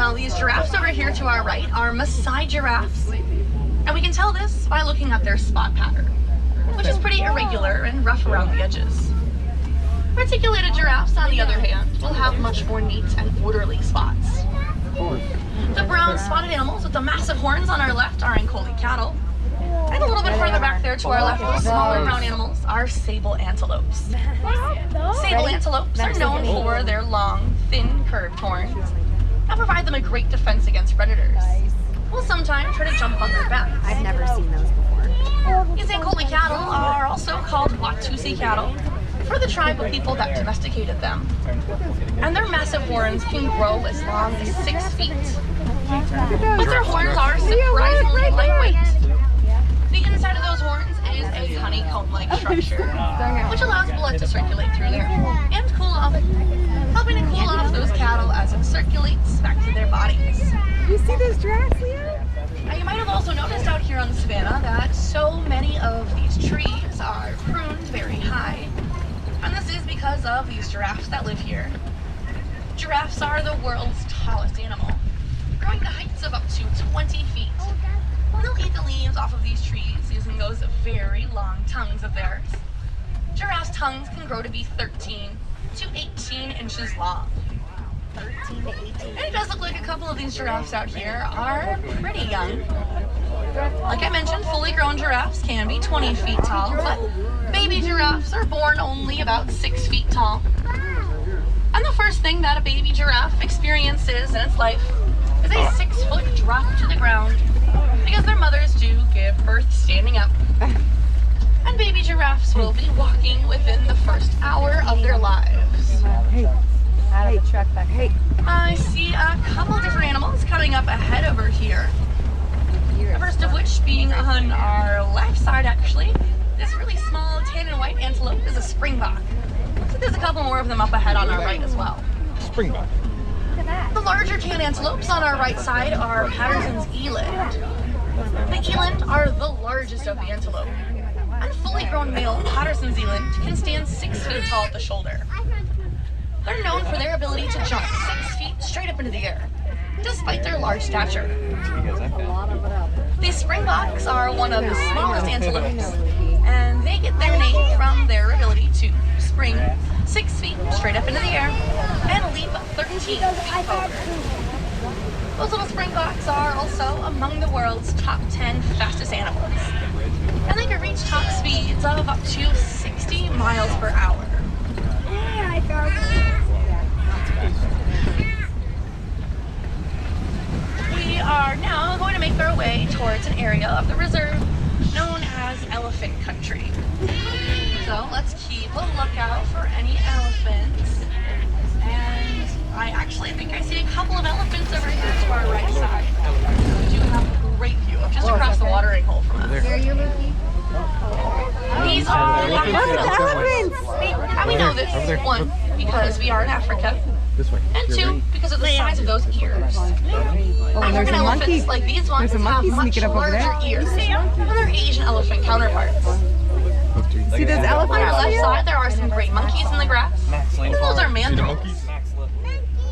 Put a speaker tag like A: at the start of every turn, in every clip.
A: Now these giraffes over here to our right are Maasai giraffes, and we can tell this by looking at their spot pattern, which is pretty irregular and rough around the edges. Reticulated giraffes, on the other hand, will have much more neat and orderly spots. The brown spotted animals with the massive horns on our left are Ankole cattle, and a little bit further back there to our left, those smaller brown animals are Sable Antelopes. Sable Antelopes are known for their long, thin, curved horns and provide them a great defense against predators. We'll sometimes try to jump on their backs.
B: I've never seen those before.
A: These Ankole cattle are also called Watusi cattle for the tribe of people that domesticated them. And their massive horns can grow as long as 6 feet. But their horns are surprisingly lightweight. The inside of those horns is a honeycomb-like structure, which allows blood to circulate through there and cool off, helping to cool off those cattle as it circulates back to their bodies.
B: You see those giraffes, Leah?
A: Now, you might have also noticed out here on the savannah that so many of these trees are pruned very high. And this is because of these giraffes that live here. Giraffes are the world's tallest animal, growing to heights of up to 20 feet. They'll eat the leaves off of these trees using those very long tongues of theirs. Giraffes' tongues can grow to be 13 to 18 inches long.
B: 13 to 18.
A: And it does look like a couple of these giraffes out here are pretty young. Like I mentioned, fully grown giraffes can be 20 feet tall, but baby giraffes are born only about 6 feet tall. And the first thing that a baby giraffe experiences in its life is a 6-foot drop to the ground, because their mothers do give birth standing up. And baby giraffes will be walking within the first hour of their lives.
B: Hey, out of the truck back. Hey.
A: I see a couple different animals coming up ahead over here. The first of which being on our left side, actually. This really small tan and white antelope is a Springbok. So there's a couple more of them up ahead on our right as well.
C: Springbok.
A: The larger tan antelopes on our right side are Patterson's eland. The eland are the largest of the antelope. And fully grown male Patterson's eland can stand 6 feet tall at the shoulder. They're known for their ability to jump 6 feet straight up into the air, despite their large stature. These Springboks are one of the smallest antelopes, and they get their name from their ability to spring 6 feet straight up into the air and leap 13 feet forward. Those little Springboks are also among the world's top 10 fastest animals, and they can reach top speeds of up to 60 miles per hour. We are now going to make our way towards an area of the reserve known as Elephant Country. So let's keep a lookout for any elephants. And I actually think I see a couple of elephants over here to our right side. We do have a great view of just across the watering hole from us.
B: Where are you looking?
A: These are
B: elephants!
A: How we know this? One, because we are in Africa.
C: This way.
A: And two, because of the size of those ears.
B: Oh, there's
A: African
B: a monkey.
A: elephants, like these ones,
B: There's a
A: have
B: monkey
A: much
B: sneaking up over
A: larger
B: there.
A: ears than their Asian elephant counterparts.
B: See those
A: On
B: elephants?
A: our left side, there are some great monkeys in the grass. And those are mandrills.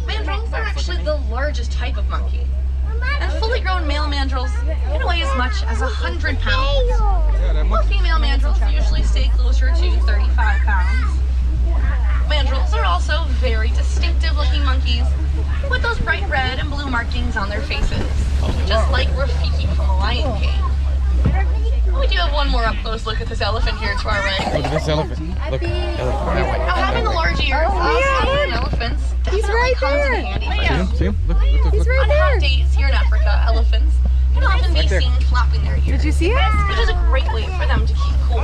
A: Mandrills are actually the largest type of monkey. And fully grown male mandrills can weigh as much as 100 pounds. While female mandrills usually stay closer to 35 pounds. Mandrills are also very distinctive looking monkeys with those bright red and blue markings on their faces, just like Rafiki from The Lion King. We do have one more up close look at this elephant here to our right.
C: Look at this elephant. Look, elephant.
A: Now, having the large ears of elephants definitely comes in handy for
C: See
A: them.
C: him? See him? Look, look, look,
B: He's
C: look.
B: right
A: On
B: there.
A: hot days here in Africa, elephants can often be
C: Right there.
A: seen flapping their ears,
B: Did you see it?
A: which is a great way for them to keep cool.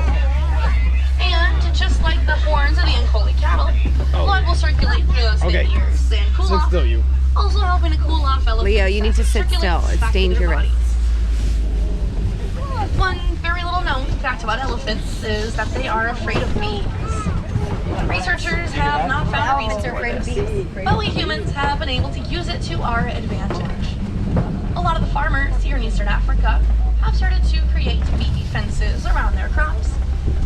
A: And just like the horns of the Ankole cattle, blood will circulate through those thin
C: Okay.
A: ears and cool
C: Sit
A: off,
C: still, you.
A: also helping to cool off elephants.
B: Leo, you need to sit
A: circulates
B: still. It's
A: back to their
B: dangerous.
A: bodies. One very little known fact about elephants is that they are afraid of bees. Researchers have not found a reason for this, but we humans have been able to use it to our advantage. A lot of the farmers here in Eastern Africa have started to create bee fences around their crops,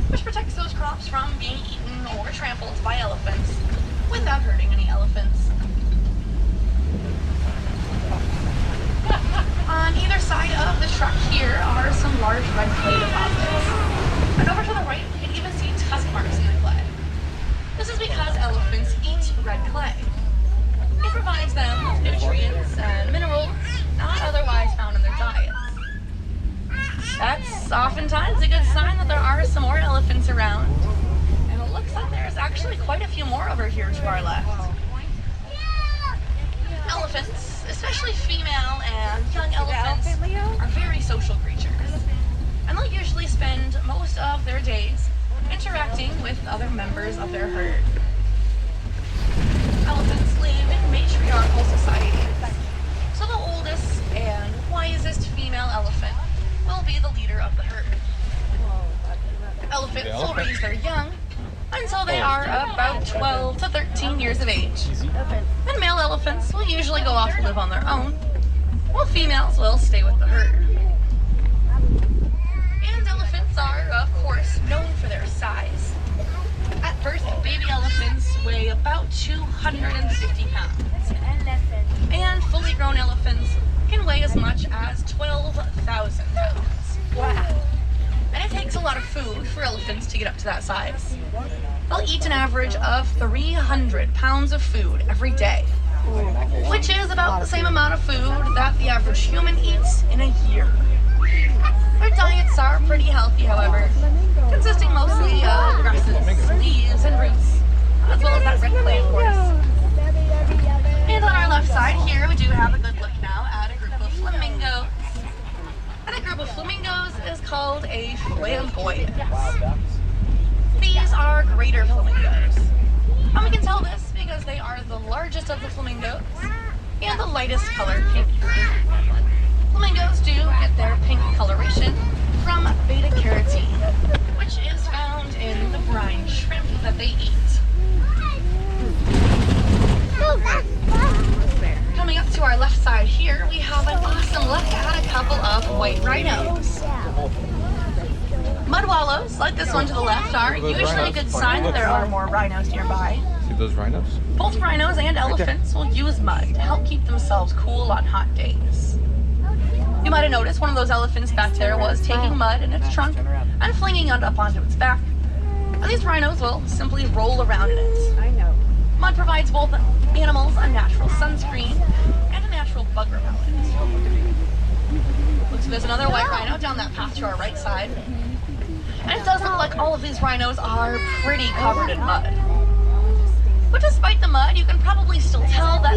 A: which protects those crops from being eaten or trampled by elephants without hurting any elephants. oftentimes a good sign that there are some more elephants around. And it looks like there's actually quite a few more over here to our left. Elephants, especially female and young elephants, are very social creatures. And they'll usually spend most of their days interacting with other members of their herd. Elephants live in matriarchal societies. So the oldest and wisest female elephant will be the leader of the herd. Elephants will raise their young until they are about 12 to 13 years of age. And male elephants will usually go off to live on their own, while females will stay with the herd. And elephants are, of course, known for their size. At birth, baby elephants weigh about 250 pounds. And fully grown elephants can weigh as much as 12,000 pounds. Wow. And it takes a lot of food for elephants to get up to that size. They'll eat an average of 300 pounds of food every day, which is about the same amount of food that the average human eats in a year. Their diets are pretty healthy, however, consisting mostly of grasses, leaves, and roots, as well as that red plant, of course. And on our left side here, we do have a good look now at a group of flamingos. And a group of flamingos is called a flamboyance. These are greater flamingos. And we can tell this because they are the largest of the flamingos and the lightest color pink. Flamingos do get their pink coloration from beta carotene, which is found in the brine shrimp that they eat. Coming up to our left side here, we have an awesome look at a couple of white rhinos. Mud wallows, like this one to the left, are usually a good sign that there are more rhinos nearby.
C: See those rhinos?
A: Both rhinos and elephants will use mud to help keep themselves cool on hot days. You might have noticed one of those elephants back there was taking mud in its trunk and flinging it up onto its back. And these rhinos will simply roll around in it.
B: I know.
A: Mud provides both animals a natural sunscreen and a natural bug repellent. Looks like there's another white rhino down that path to our right side. And it does look like all of these rhinos are pretty covered in mud. But despite the mud, you can probably still tell that